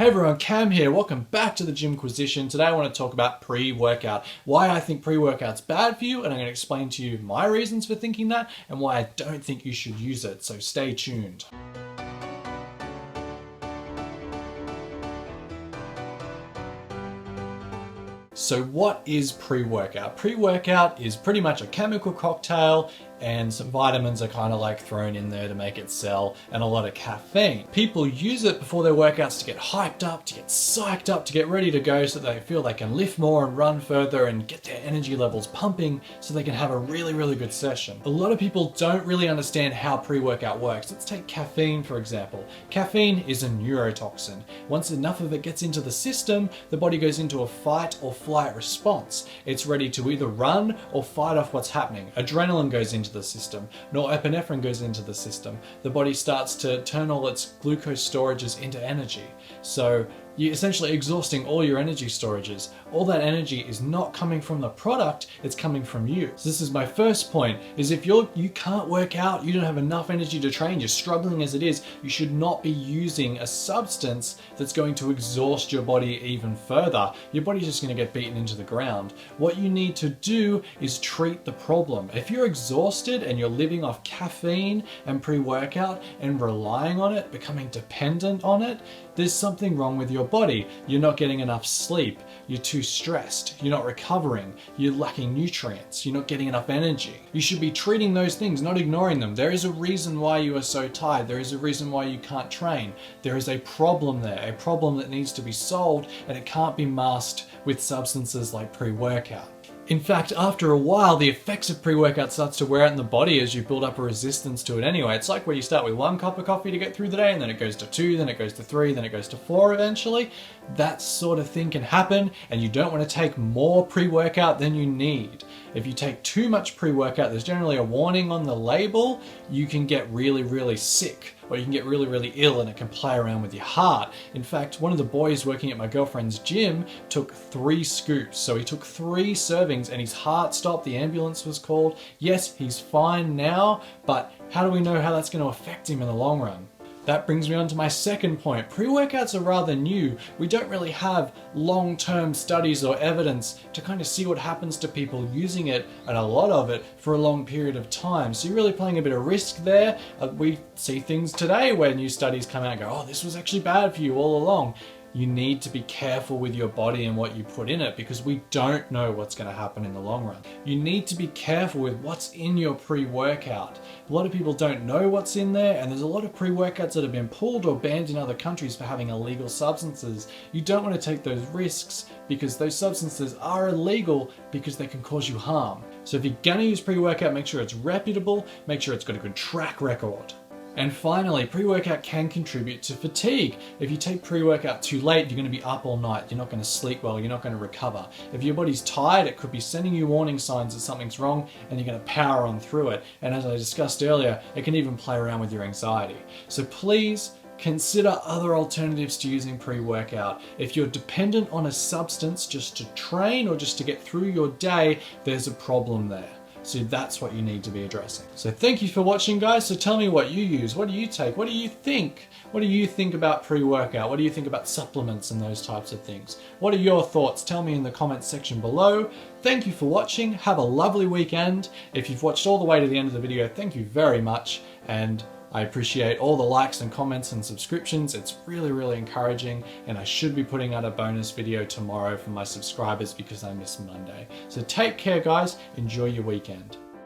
Hey everyone, Cam here. Welcome back to the Gymquisition. Today I want to talk about pre-workout, why I think pre-workout's bad for you, and I'm going to explain to you my reasons for thinking that and why I don't think you should use it. So stay tuned. So what is pre-workout? Pre-workout is pretty much a chemical cocktail and some vitamins are kind of like thrown in there to make it sell, and a lot of caffeine. People use it before their workouts to get hyped up, to get psyched up, to get ready to go so they feel they can lift more and run further and get their energy levels pumping so they can have a really good session. A lot of people don't really understand how pre-workout works. Let's take caffeine for example. Caffeine is a neurotoxin. Once enough of it gets into the system, the body goes into a fight or flight response. It's ready to either run or fight off what's happening. Adrenaline goes into the system. Norepinephrine goes into the system. The body starts to turn all its glucose storages into energy. So you're essentially exhausting all your energy storages. All that energy is not coming from the product, it's coming from you. So this is my first point, is if you can't work out, you don't have enough energy to train, you're struggling as it is, you should not be using a substance that's going to exhaust your body even further. Your body's just going to get beaten into the ground. What you need to do is treat the problem. If you're exhausted and you're living off caffeine and pre-workout and relying on it, becoming dependent on it, there's something wrong with your body. You're not getting enough sleep, you're too stressed, you're not recovering, you're lacking nutrients, you're not getting enough energy. You should be treating those things, not ignoring them. There is a reason why you are so tired, there is a reason why you can't train. There is a problem there, a problem that needs to be solved, and it can't be masked with substances like pre-workout. In fact, after a while, the effects of pre-workout starts to wear out in the body as you build up a resistance to it anyway. It's like where you start with 1 cup of coffee to get through the day, and then it goes to 2, then it goes to 3, then it goes to 4 eventually. That sort of thing can happen, and you don't want to take more pre-workout than you need. If you take too much pre-workout, there's generally a warning on the label, you can get really sick, or you can get really ill, and it can play around with your heart. In fact, one of the boys working at my girlfriend's gym took 3 scoops. So he took 3 servings and his heart stopped, the ambulance was called. Yes, he's fine now, but how do we know how that's going to affect him in the long run? That brings me on to my second point. Pre-workouts are rather new. We don't really have long-term studies or evidence to kind of see what happens to people using it, and a lot of it, for a long period of time. So you're really playing a bit of risk there. We see things today where new studies come out and go, oh, this was actually bad for you all along. You need to be careful with your body and what you put in it because we don't know what's going to happen in the long run. You need to be careful with what's in your pre-workout. A lot of people don't know what's in there, and there's a lot of pre-workouts that have been pulled or banned in other countries for having illegal substances. You don't want to take those risks because those substances are illegal because they can cause you harm. So if you're going to use pre-workout, make sure it's reputable, make sure it's got a good track record. And finally, pre-workout can contribute to fatigue. If you take pre-workout too late, you're going to be up all night, you're not going to sleep well, you're not going to recover. If your body's tired, it could be sending you warning signs that something's wrong, and you're going to power on through it. And as I discussed earlier, it can even play around with your anxiety. So please consider other alternatives to using pre-workout. If you're dependent on a substance just to train or just to get through your day, there's a problem there. So that's what you need to be addressing. So thank you for watching, guys. So tell me what you use. What do you take? What do you think? What do you think about pre-workout? What do you think about supplements and those types of things? What are your thoughts? Tell me in the comments section below. Thank you for watching. Have a lovely weekend. If you've watched all the way to the end of the video, thank you very much. And I appreciate all the likes and comments and subscriptions. It's really encouraging, and I should be putting out a bonus video tomorrow for my subscribers because I missed Monday. So take care, guys. Enjoy your weekend.